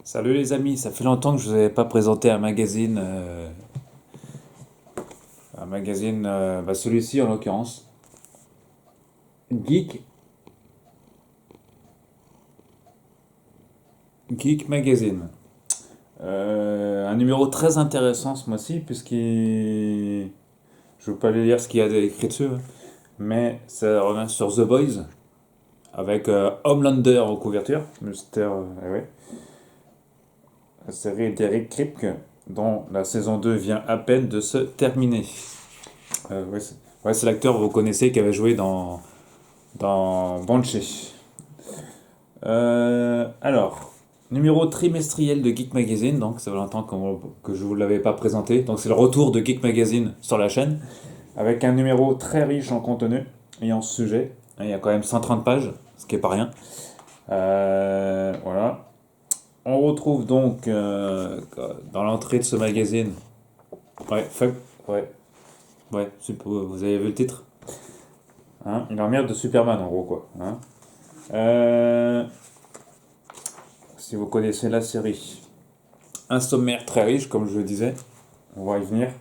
Salut les amis, ça fait longtemps que je vous avais pas présenté un magazine, celui-ci en l'occurrence, Geek, Geek Magazine. Un numéro très intéressant ce mois-ci puisqu'il, je ne veux pas aller lire ce qu'il y a écrit dessus, hein, mais ça revient sur The Boys avec Homelander en couverture, mystère, ouais, la série d'Eric Kripke dont la saison 2 vient à peine de se terminer. Ouais, c'est l'acteur que vous connaissez qui avait joué dans Banshee. Alors, numéro trimestriel de Geek Magazine, donc ça fait longtemps que je ne vous l'avais pas présenté. Donc c'est le retour de Geek Magazine sur la chaîne, avec un numéro très riche en contenu et en sujet. Il y a quand même 130 pages, ce qui est pas rien. Voilà. On retrouve donc dans l'entrée de ce magazine. Ouais, ouais, ouais, vous avez vu le titre, hein, une emmerde de Superman en gros quoi. Hein. Euh, Si vous connaissez la série. Un sommaire très riche, comme je le disais. On va y venir.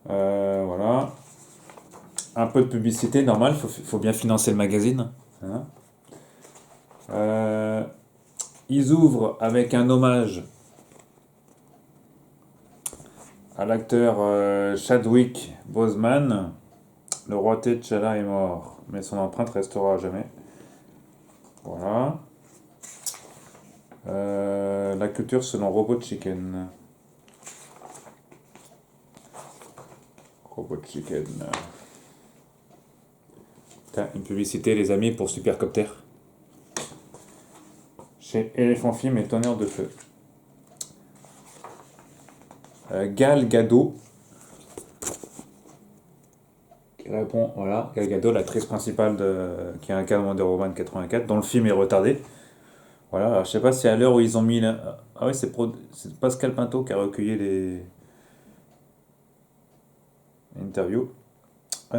Voilà. Un peu de publicité, normal. Faut bien financer le magazine. Hein. Euh, Ils ouvrent avec un hommage à l'acteur Chadwick Boseman. Le roi T'Challa est mort, mais son empreinte restera à jamais. Voilà. La culture selon Robot Chicken. Robot Chicken. Tiens, une publicité, les amis, pour Supercopter. Chez Elephant Film et Tonnerre de Feu. Gal Gadot, qui répond, voilà, Gal Gadot, l'actrice principale qui incarne Wonder Woman 84, dont le film est retardé. Voilà, alors je sais pas si à l'heure où ils ont mis Ah oui, c'est Pascal Pinto qui a recueilli les interviews. À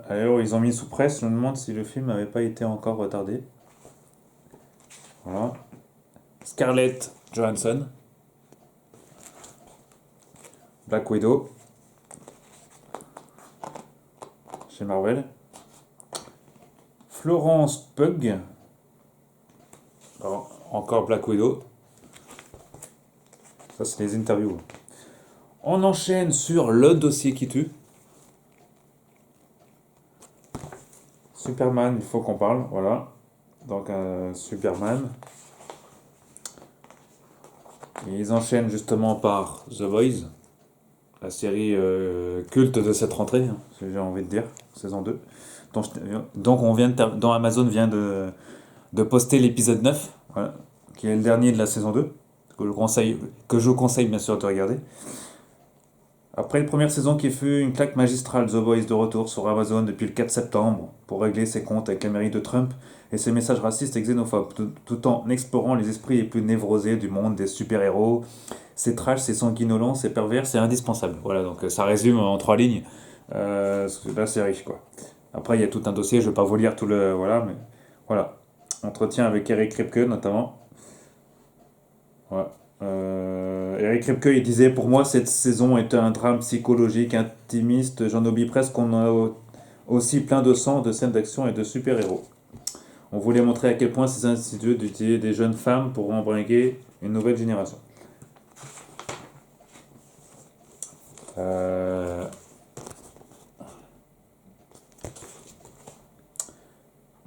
l'heure où ils ont mis sous presse, je me demande si le film n'avait pas été encore retardé. Voilà. Scarlett Johansson, Black Widow, chez Marvel. Florence Pugh, encore Black Widow. Ça, c'est les interviews. On enchaîne sur le dossier qui tue. Superman, il faut qu'on parle, voilà. Donc, Superman. Et ils enchaînent justement par The Boys, la série culte de cette rentrée, hein, si j'ai envie de dire, saison 2. Donc, dont Amazon vient de poster l'épisode 9, voilà, qui est le dernier de la saison 2, que je conseille bien sûr de regarder. Après une première saison qui fut une claque magistrale, The Boys de retour sur Amazon depuis le 4 septembre pour régler ses comptes avec la mairie de Trump et ses messages racistes et xénophobes, tout en explorant les esprits les plus névrosés du monde des super-héros. C'est trash, c'est sanguinolent, c'est pervers, c'est indispensable. Voilà, donc ça résume en 3 lignes la série, quoi. Après, il y a tout un dossier, je ne vais pas vous lire tout le... Voilà, mais voilà. Entretien avec Eric Kripke, notamment. Ouais. Eric Kripke, il disait, pour moi, cette saison est un drame psychologique, intimiste. J'en oublie presque qu'on a aussi plein de sang, de scènes d'action et de super-héros. On voulait montrer à quel point c'est insidieux d'utiliser des jeunes femmes pour embringuer une nouvelle génération. Euh,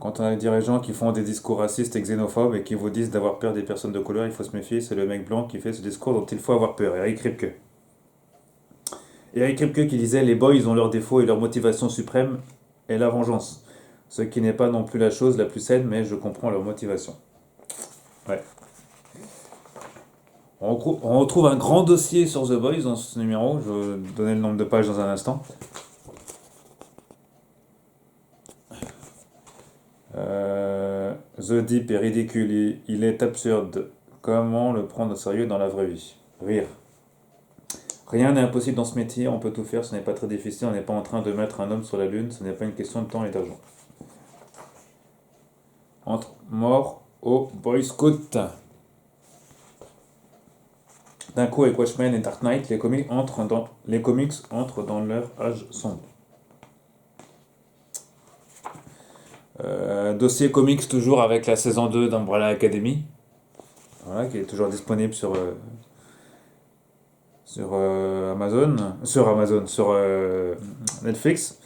Quand on a des dirigeants qui font des discours racistes et xénophobes et qui vous disent d'avoir peur des personnes de couleur, il faut se méfier, c'est le mec blanc qui fait ce discours dont il faut avoir peur. Eric Kripke. Eric Kripke qui disait les boys ont leurs défauts et leur motivation suprême est la vengeance. Ce qui n'est pas non plus la chose la plus saine, mais je comprends leur motivation. Ouais. On retrouve un grand dossier sur The Boys dans ce numéro. Je vais vous donner le nombre de pages dans un instant. The Deep est ridicule, il est absurde. Comment le prendre au sérieux dans la vraie vie? Rire. Rien n'est impossible dans ce métier, on peut tout faire, ce n'est pas très difficile, on n'est pas en train de mettre un homme sur la lune, ce n'est pas une question de temps et d'argent. Entre mort au Boy Scout. d'un coup avec Watchmen et Dark Knight, les comics entrent dans leur âge sombre. Dossier comics toujours avec la saison 2 d'Umbrella Academy. Voilà, qui est toujours disponible sur Netflix.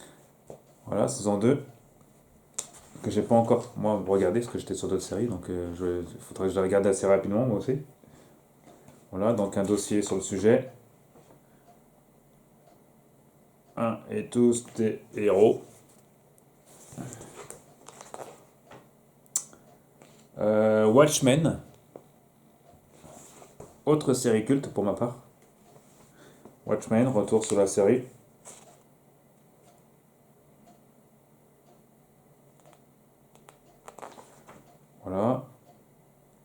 Voilà, saison 2 que j'ai pas encore moi regardé parce que j'étais sur d'autres séries, donc il faudrait que je la regarde assez rapidement moi aussi. Voilà, donc un dossier sur le sujet. Un et tous des héros. Watchmen, autre série culte pour ma part. Watchmen, retour sur la série. Voilà.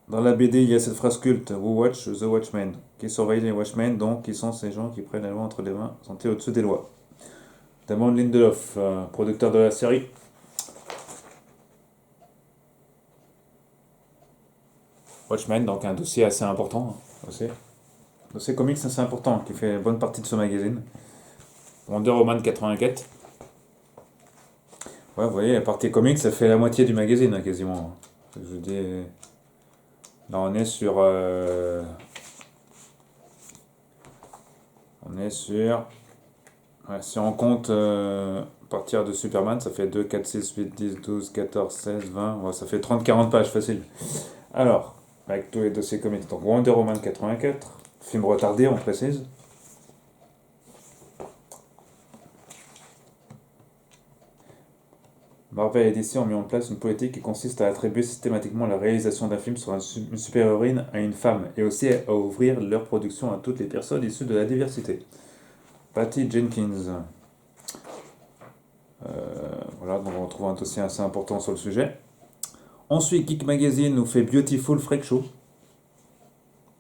Dans la BD, il y a cette phrase culte, Who watch the Watchmen? Qui surveille les Watchmen, donc qui sont ces gens qui prennent la loi entre les mains, sont au-dessus des lois. Damon Lindelof, producteur de la série. Watchmen, donc un dossier assez important aussi. Dossier comics assez important qui fait une bonne partie de ce magazine. Wonder Woman 84. Ouais, vous voyez, la partie comics, ça fait la moitié du magazine quasiment. Je dis, là, on est sur. Ouais, si on compte à partir de Superman, ça fait 2, 4, 6, 8, 10, 12, 14, 16, 20. Ouais, ça fait 30-40 pages facile. Alors, avec tous les dossiers comics. Donc Wonder Woman 84, film retardé, on précise. Marvel et DC ont mis en place une politique qui consiste à attribuer systématiquement la réalisation d'un film sur une super-héroïne à une femme et aussi à ouvrir leur production à toutes les personnes issues de la diversité. Patty Jenkins. Voilà, donc on retrouve un dossier assez important sur le sujet. Ensuite, Geek Magazine nous fait Beautiful Freak Show.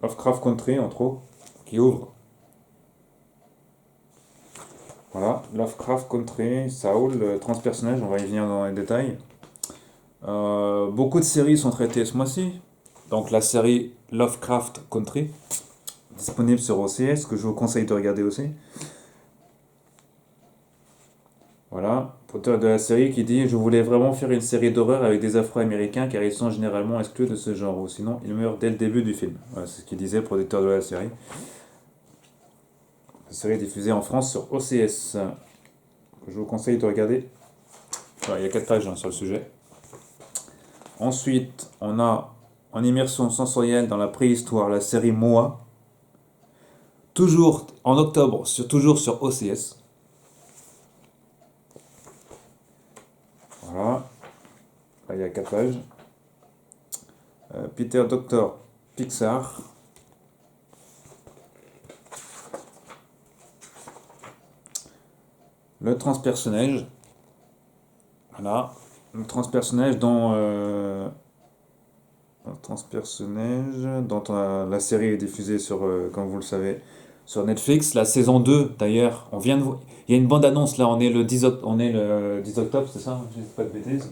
Lovecraft Country, entre autres, qui ouvre. Voilà, Lovecraft Country, Saul, transpersonnage, on va y venir dans les détails. Beaucoup de séries sont traitées ce mois-ci. Donc la série Lovecraft Country, disponible sur OCS, que je vous conseille de regarder aussi. Voilà, auteur de la série qui dit: Je voulais vraiment faire une série d'horreur avec des Afro-Américains car ils sont généralement exclus de ce genre, ou sinon ils meurent dès le début du film. Voilà, c'est ce qu'il disait, le producteur de la série. La série est diffusée en France sur OCS, que je vous conseille de regarder. Voilà, il y a 4 pages sur le sujet. Ensuite, on a en immersion sensorielle dans la préhistoire la série Moa, toujours en octobre, toujours sur OCS. Voilà, là il y a 4 pages. Peter Doctor Pixar. Le transpersonnage. Voilà, le transpersonnage dont la série est diffusée sur, comme vous le savez, sur Netflix. La saison 2, d'ailleurs, il y a une bande-annonce là, on est le 10 octobre, c'est ça? Je dis pas de bêtises.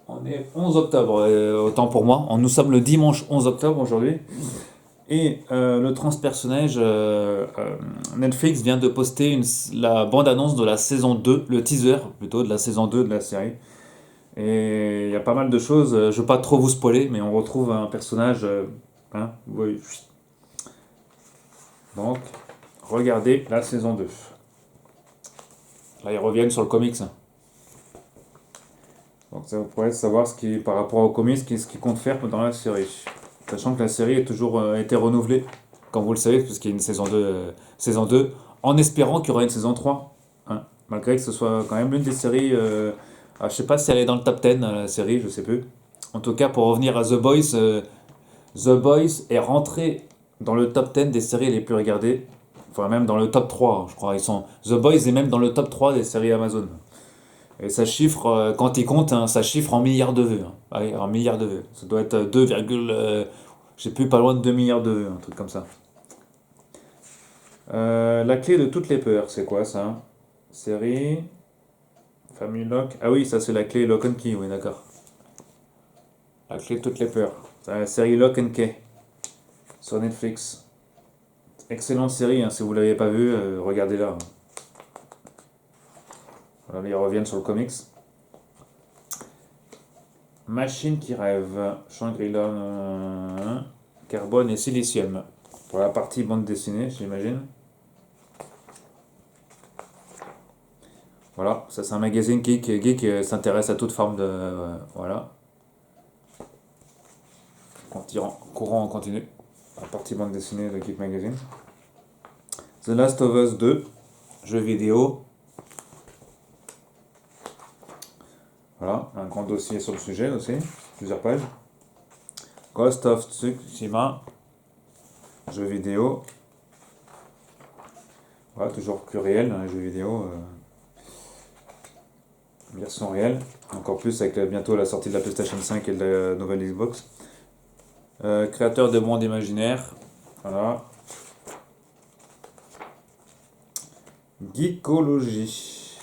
On est 11 octobre, autant pour moi. Nous sommes le dimanche 11 octobre aujourd'hui. Et le transpersonnage, Netflix vient de poster la bande-annonce de la saison 2, le teaser plutôt de la saison 2 de la série. Et il y a pas mal de choses, je ne veux pas trop vous spoiler, mais on retrouve un personnage. Oui. Donc, regardez la saison 2. Là, ils reviennent sur le comics. Donc, ça vous pourrait savoir par rapport au comics, ce qu'ils comptent faire dans la série. Sachant que la série a toujours été renouvelée, comme vous le savez, puisqu'il y a une saison 2 en espérant qu'il y aura une saison 3. Hein, malgré que ce soit quand même l'une des séries. Je sais pas si elle est dans le top 10, la série, je sais plus. En tout cas, pour revenir à The Boys, The Boys est rentré dans le top 10 des séries les plus regardées. Enfin, même dans le top 3, je crois. The Boys est même dans le top 3 des séries Amazon. Et ça chiffre, quand ils comptent, hein, ça chiffre en milliards de vues. Hein. Allez, en milliards de vues. Ça doit être 2, je sais plus, pas loin de 2 milliards de vues, un truc comme ça. La clé de toutes les peurs, c'est quoi ça? Série. Family Lock. Ah oui, ça c'est la clé Lock and Key, oui, d'accord. La clé de toutes les peurs. C'est la série Lock and Key sur Netflix. Excellente série, hein, si vous ne l'avez pas vue, regardez-la. Voilà, ils reviennent sur le comics. Machine qui rêve, Shangri-La, carbone et silicium. Pour la partie bande dessinée, j'imagine. Voilà, ça c'est un magazine geek s'intéresse à toute forme de... voilà. Courant en continu. La partie bande dessinée de Geek Magazine. The Last of Us 2, jeu vidéo. Voilà, un grand dossier sur le sujet aussi, plusieurs pages. Ghost of Tsushima, jeu vidéo. Voilà, toujours plus réel dans les jeux vidéo. Version réelle. Encore plus avec bientôt la sortie de la PlayStation 5 et de la nouvelle Xbox. Créateur de monde imaginaire. Voilà. Geekologie.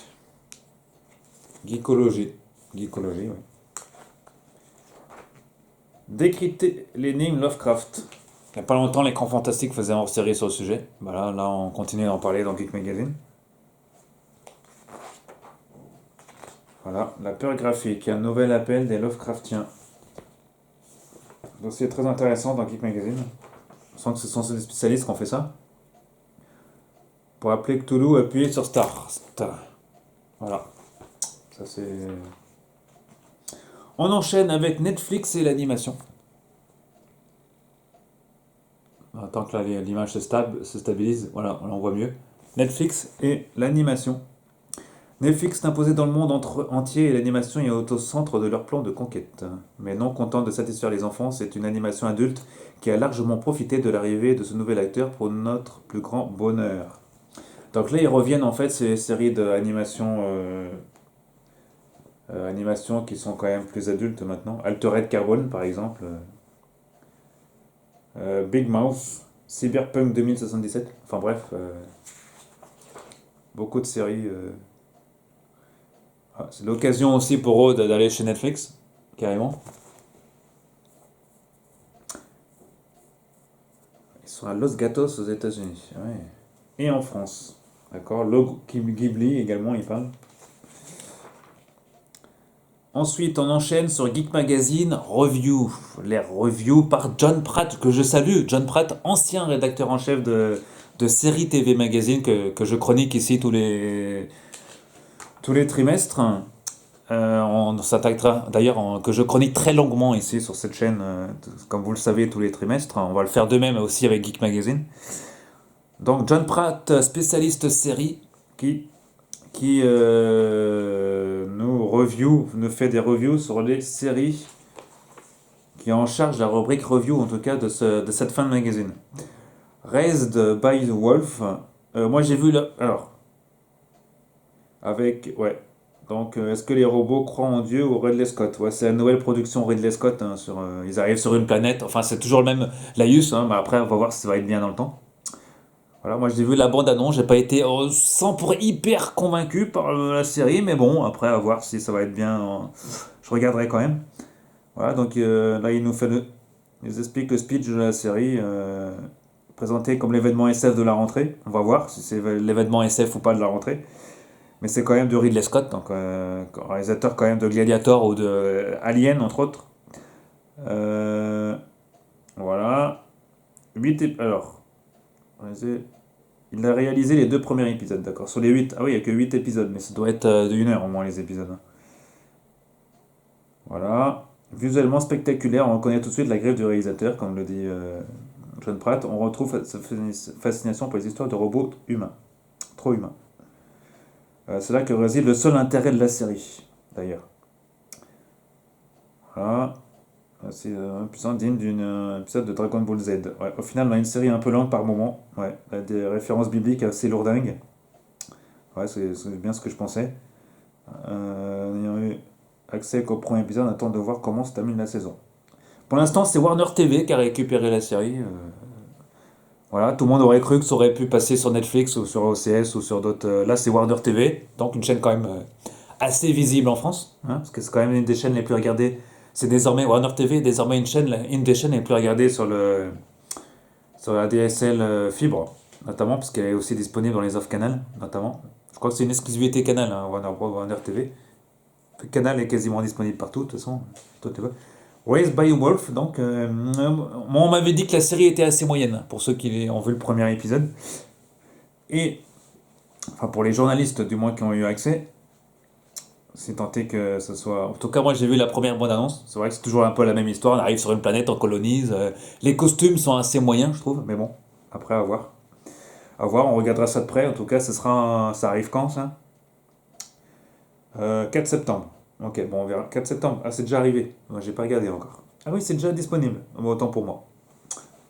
Geekologie, oui. Décrypter l'énigme Lovecraft. Il n'y a pas longtemps, l'écran fantastique faisait une série sur le sujet. Voilà, là, on continue d'en parler dans Geek Magazine. Voilà, la peur graphique, un nouvel appel des Lovecraftiens. Dossier très intéressant dans Geek Magazine. Je sens que ce sont des spécialistes qui ont fait ça. Pour appeler Cthulhu, appuyez sur Star. Voilà. Ça c'est... On enchaîne avec Netflix et l'animation. Tant que là, l'image se stabilise, voilà, on en voit mieux. Netflix et l'animation. Netflix est imposé dans le monde entier et l'animation est au centre de leur plan de conquête. Mais non content de satisfaire les enfants, c'est une animation adulte qui a largement profité de l'arrivée de ce nouvel acteur pour notre plus grand bonheur. Donc là, ils reviennent en fait ces séries d'animation animations qui sont quand même plus adultes maintenant. Altered Carbone par exemple. Big Mouth, Cyberpunk 2077. Enfin bref, beaucoup de séries. C'est l'occasion aussi pour eux d'aller chez Netflix, carrément. Ils sont à Los Gatos aux États-Unis. Ouais. Et en France. D'accord. Ghibli également, ils parlent. Ensuite, on enchaîne sur Geek Magazine Review. Les reviews par John Pratt, que je salue. John Pratt, ancien rédacteur en chef de série TV Magazine, que je chronique ici tous les trimestres. On s'attaquera d'ailleurs, que je chronique très longuement ici sur cette chaîne, comme vous le savez, tous les trimestres. On va le faire de même aussi avec Geek Magazine. Donc, John Pratt, spécialiste série, qui nous fait des reviews sur les séries, qui est en charge de la rubrique review en tout cas de cette fin de magazine. Raised by the Wolf. Moi j'ai vu alors avec ouais. Donc est-ce que les robots croient en Dieu ou Ridley Scott? Ouais, c'est la nouvelle production Ridley Scott, hein, ils arrivent sur une planète. Enfin c'est toujours le même laïus, hein, mais après on va voir si ça va être bien dans le temps. Voilà, moi j'ai vu la bande-annonce, j'ai pas été 100 pour hyper convaincu par la série, mais bon, après à voir si ça va être bien, je regarderai quand même. Voilà, donc là il explique le speech de la série, présenté comme l'événement SF de la rentrée. On va voir si c'est l'événement SF ou pas de la rentrée. Mais c'est quand même de Ridley Scott, donc réalisateur quand même de Gladiator ou de Alien entre autres. Voilà. Alors, il a réalisé les 2 premiers épisodes, d'accord. Sur les 8, ah oui, il n'y a que 8 épisodes, mais ça doit être d'1 heure au moins les épisodes, hein. Voilà. Visuellement spectaculaire, on reconnaît tout de suite la griffe du réalisateur, comme le dit John Pratt. On retrouve sa fascination pour les histoires de robots humains. Trop humains. C'est là que réside le seul intérêt de la série, d'ailleurs. Voilà. C'est un épisode digne d'un épisode de Dragon Ball Z. Ouais, au final, on a une série un peu longue par moment. Ouais, des références bibliques assez lourdingues. Ouais, c'est bien ce que je pensais. Ayant eu accès qu'au premier épisode, on attend de voir comment se termine la saison. Pour l'instant, c'est Warner TV qui a récupéré la série. Voilà, tout le monde aurait cru que ça aurait pu passer sur Netflix ou sur OCS ou sur d'autres. Là, c'est Warner TV, donc une chaîne quand même assez visible en France, hein, parce que c'est quand même une des chaînes les plus regardées. C'est désormais Warner TV, est désormais une des chaînes les plus regardées sur la DSL fibre, notamment, parce qu'elle est aussi disponible dans les offres Canal, notamment. Je crois que c'est une exclusivité Canal, hein, Warner Bros. Warner TV. Canal est quasiment disponible partout, de toute façon. Toi, tu vois. Raised by a Wolf, donc, moi, on m'avait dit que la série était assez moyenne, pour ceux qui ont vu le premier épisode. Et, enfin, pour les journalistes, du moins, qui ont eu accès, c'est tenté que ce soit. En tout cas, moi, j'ai vu la première bande-annonce. C'est vrai que c'est toujours un peu la même histoire. On arrive sur une planète, on colonise. Les costumes sont assez moyens, je trouve, mais bon, après, à voir. À voir, on regardera ça de près. En tout cas, ça arrive quand, ça? 4 septembre. Ok, bon, on verra. 4 septembre. Ah, c'est déjà arrivé. Moi, j'ai pas regardé encore. Ah oui, c'est déjà disponible. Bon, autant pour moi.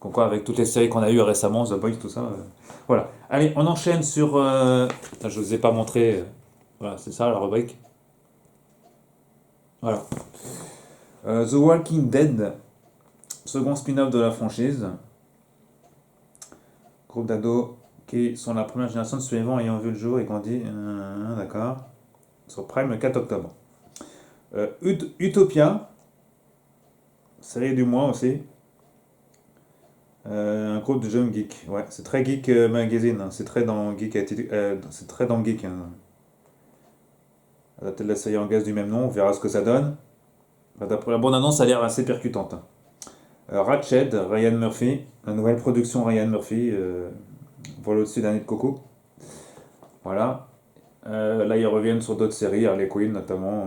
Comme quoi, avec toutes les séries qu'on a eues récemment, The Boys, tout ça. Voilà. Allez, on enchaîne sur. Je ne vous ai pas montré. Voilà, c'est ça la rubrique. Voilà. The Walking Dead, second spin-off de la franchise. Groupe d'ados qui sont la première génération de survivants ayant vu le jour et grandi. D'accord. Sur Prime le 4 octobre. Utopia, série du mois aussi. Un groupe de jeunes geeks. Ouais, c'est très geek magazine, hein. C'est très dans geek, c'est très dans geek, hein. Adapté de la série anglaise du même nom, on verra ce que ça donne. Bah, d'après la bonne annonce, ça a l'air assez percutante, hein. Ratched, Ryan Murphy, la nouvelle production Ryan Murphy, vol au-dessus d'un nid de coco. Voilà. Là, ils reviennent sur d'autres séries, Harley Quinn notamment.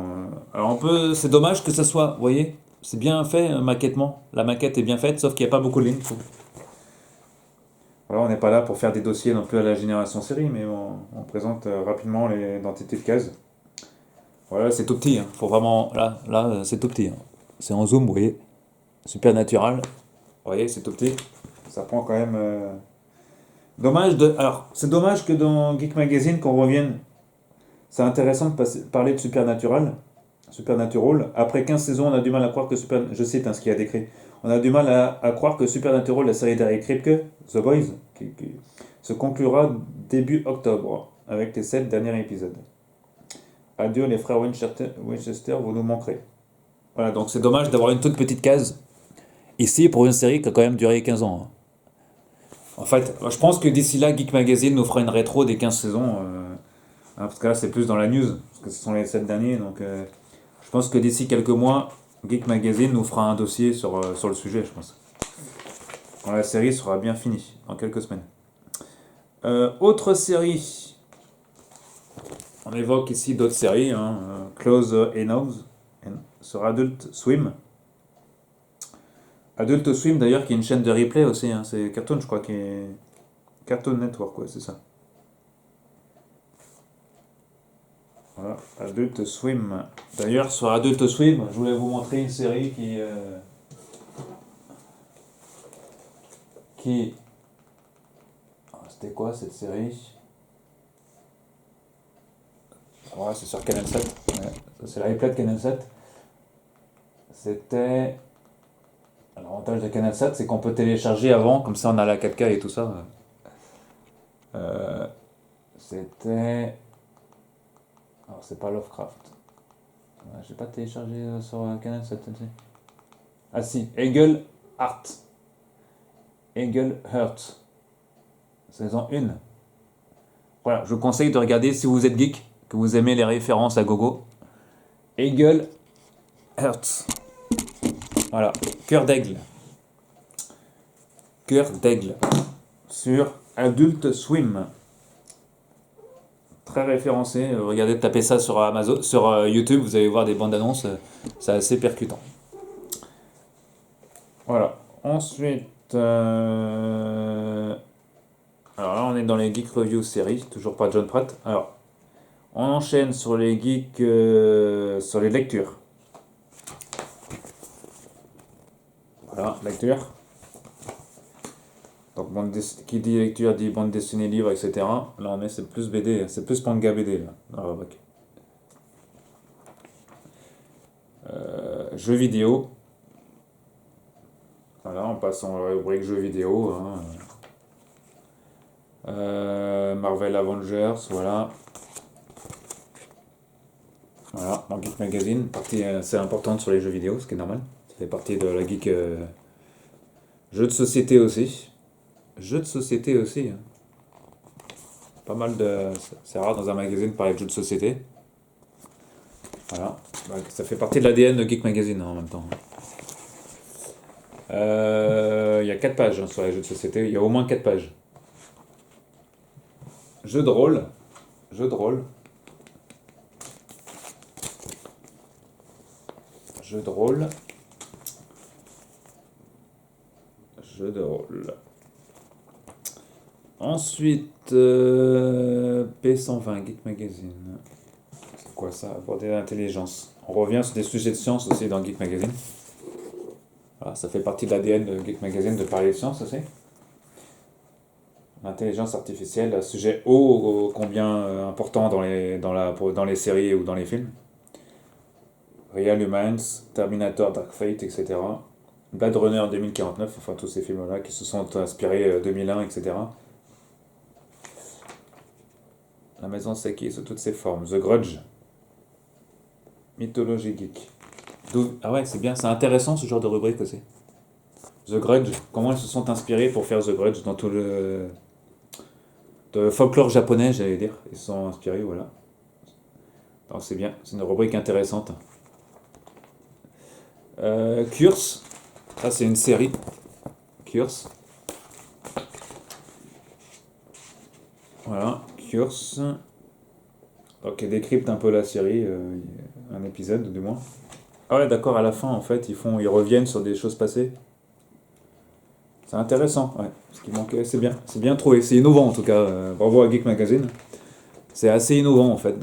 Alors, c'est dommage que ça soit, vous voyez, c'est bien fait maquettement. La maquette est bien faite, sauf qu'il n'y a pas beaucoup de lignes, je trouve. Voilà, on n'est pas là pour faire des dossiers non plus à la génération série, mais on présente rapidement les identités de cases. Voilà, c'est tout petit, hein. Faut vraiment, là, c'est tout petit, hein. C'est en zoom, vous voyez. Supernatural. Vous voyez, c'est tout petit. Ça prend quand même. Alors, c'est dommage que dans Geek Magazine qu'on revienne. C'est intéressant de parler de Supernatural. Après 15 saisons, on a du mal à croire que Je cite, hein, ce qu'il a décrit. On a du mal à croire que Supernatural, la série d'Eric Kripke, The Boys, se conclura début octobre, avec les 7 derniers épisodes. Adieu les frères Winchester, vous nous manquerez. Voilà, donc c'est dommage d'avoir une toute petite case ici pour une série qui a quand même duré 15 ans, hein. En fait, je pense que d'ici là, Geek Magazine nous fera une rétro des 15 saisons. Parce que là, c'est plus dans la news, parce que ce sont les 7 derniers. Donc, je pense que d'ici quelques mois, Geek Magazine nous fera un dossier sur le sujet, je pense. Quand la série sera bien finie, dans quelques semaines. Autre série. On évoque ici d'autres séries, hein. Close Enough sur Adult Swim. Adult Swim, d'ailleurs, qui est une chaîne de replay aussi, hein. C'est Cartoon, je crois, qui est. Cartoon Network, ouais, c'est ça. Voilà, Adult Swim. D'ailleurs, sur Adult Swim, je voulais vous montrer une série qui. C'était quoi cette série? Ouais, c'est sur Canal 7. Ouais, ça, c'est la replay de Canal 7. C'était. L'avantage de Canal 7, c'est qu'on peut télécharger avant, comme ça on a la 4K et tout ça. C'était. Alors, c'est pas Lovecraft. J'ai pas téléchargé sur Canal 7 aussi. Ah si, Eagle Heart. Eagle Heart. Saison 1. Voilà, je vous conseille de regarder si vous êtes geek, que vous aimez les références à gogo. Eagle Heart. Voilà, Cœur d'aigle. Cœur d'aigle. Sur Adult Swim. Très référencé. Regardez, tapez ça sur Amazon, sur YouTube, vous allez voir des bandes annonces. C'est assez percutant. Voilà. Ensuite, alors là, on est dans les Geek Review séries, toujours pas John Pratt. Alors, on enchaîne sur les geeks, sur les lectures. Voilà, lecture. Donc, qui dit lecture dit bande dessinée, livre, etc. Là, on est, c'est plus BD, c'est plus manga BD, là, dans la rubrique. Jeux vidéo. Voilà, on passe en rubrique jeux vidéo, hein. Marvel Avengers, voilà. Voilà, dans Geek Magazine, partie assez importante sur les jeux vidéo, ce qui est normal. Ça fait partie de la geek jeux de société aussi. Jeux de société aussi, hein. Pas mal de. C'est rare dans un magazine de parler de jeux de société. Voilà. Bah, ça fait partie de l'ADN de Geek Magazine hein, en même temps. Il y a 4 pages hein, sur les jeux de société. Il y a au moins 4 pages. Jeux de rôle. Jeux de rôle. Jeux de rôle. Jeux de rôle. Ensuite, P120, Geek Magazine. C'est quoi ça? Aborder l'intelligence. On revient sur des sujets de science aussi dans Geek Magazine. Voilà, ça fait partie de l'ADN de Geek Magazine de parler de science aussi. L'intelligence artificielle, un sujet ô combien important dans les séries ou dans les films. Real Humans, Terminator, Dark Fate, etc. Blade Runner 2049, enfin tous ces films-là qui se sont inspirés 2001, etc. La maison Saki sous toutes ses formes. The Grudge. Mythologie geek. Ah ouais, c'est bien, c'est intéressant ce genre de rubrique aussi. The Grudge, comment ils se sont inspirés pour faire The Grudge dans tout le de folklore japonais, j'allais dire. Ils se sont inspirés, voilà. Alors c'est bien, c'est une rubrique intéressante. Curse, ça c'est une série. Curse. Voilà, Curse. Donc il décrypte un peu la série, un épisode du moins. Ah ouais, d'accord, à la fin en fait, ils reviennent sur des choses passées. C'est intéressant, ouais. Ce qui manquait, c'est bien trouvé, c'est innovant en tout cas. Bravo à Geek Magazine. C'est assez innovant en fait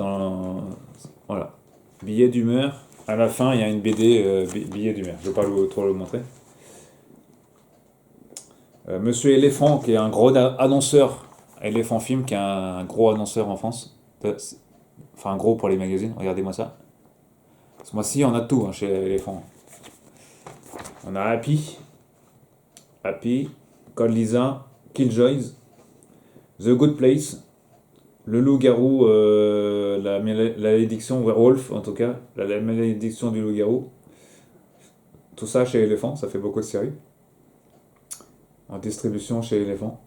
voilà. Billet d'humeur. À la fin, il y a une BD billet d'humeur. Je ne vais pas trop le montrer. Monsieur Éléphant, qui est un gros annonceur, Éléphant Film, qui est un gros annonceur en France. Enfin, gros pour les magazines, regardez-moi ça. Ce mois-ci, on a tout hein, chez Éléphant. On a Happy, Code Lisa, Killjoys, The Good Place, Le Loup-Garou, la malédiction Werewolf, en tout cas, la malédiction du Loup-Garou. Tout ça chez Éléphant, ça fait beaucoup de séries. En distribution chez Éléphant.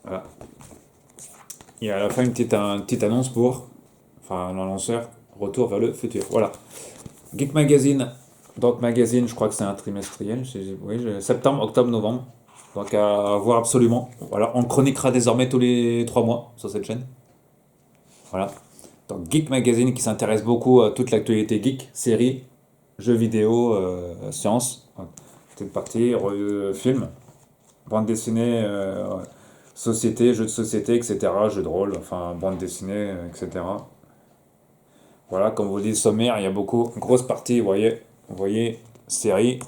Voilà. Il y a à la fin une petite annonce enfin, l'annonceur, retour vers le futur. Voilà. Geek Magazine, donc magazine, je crois que c'est un trimestriel. Oui, septembre, octobre, novembre. Donc à voir absolument. Voilà, on chroniquera désormais tous les 3 mois sur cette chaîne. Voilà. Donc Geek Magazine qui s'intéresse beaucoup à toute l'actualité geek, séries, jeux vidéo, sciences. Toute partie, film, bande dessinée, société, jeux de société, etc. Jeux de rôle, enfin bande dessinée, etc. Voilà, comme vous dites, sommaire, il y a beaucoup, grosse partie, vous voyez, séries.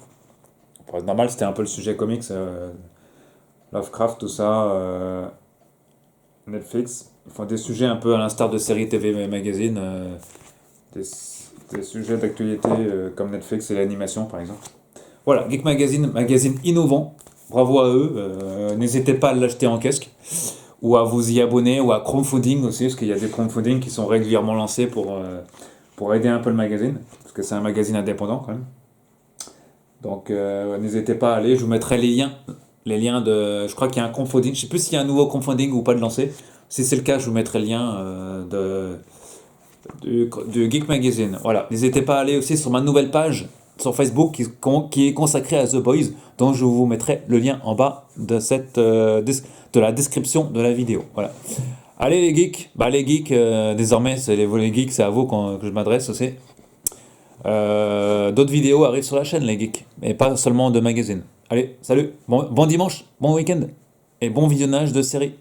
Pour être normal, c'était un peu le sujet comics, Lovecraft, tout ça, Netflix. Ils font des sujets un peu à l'instar de séries TV magazine, des sujets d'actualité comme Netflix et l'animation par exemple. Voilà, Geek Magazine, magazine innovant. Bravo à eux. N'hésitez pas à l'acheter en kiosque ou à vous y abonner ou à crowdfunding aussi, parce qu'il y a des crowdfunding qui sont régulièrement lancés pour aider un peu le magazine, parce que c'est un magazine indépendant quand même. Donc n'hésitez pas à aller, je vous mettrai les liens je crois qu'il y a un crowdfunding, je sais plus s'il y a un nouveau crowdfunding ou pas de lancer. Si c'est le cas, je vous mettrai le lien de Geek Magazine. Voilà, n'hésitez pas à aller aussi sur ma nouvelle page sur Facebook qui est consacrée à The Boys, dont je vous mettrai le lien en bas de la description de la vidéo. Voilà. Allez les geeks, désormais c'est les geeks, c'est à vous que je m'adresse aussi. D'autres vidéos arrivent sur la chaîne les geeks, mais pas seulement de magazine. Allez, salut, bon dimanche, bon week-end et bon visionnage de séries.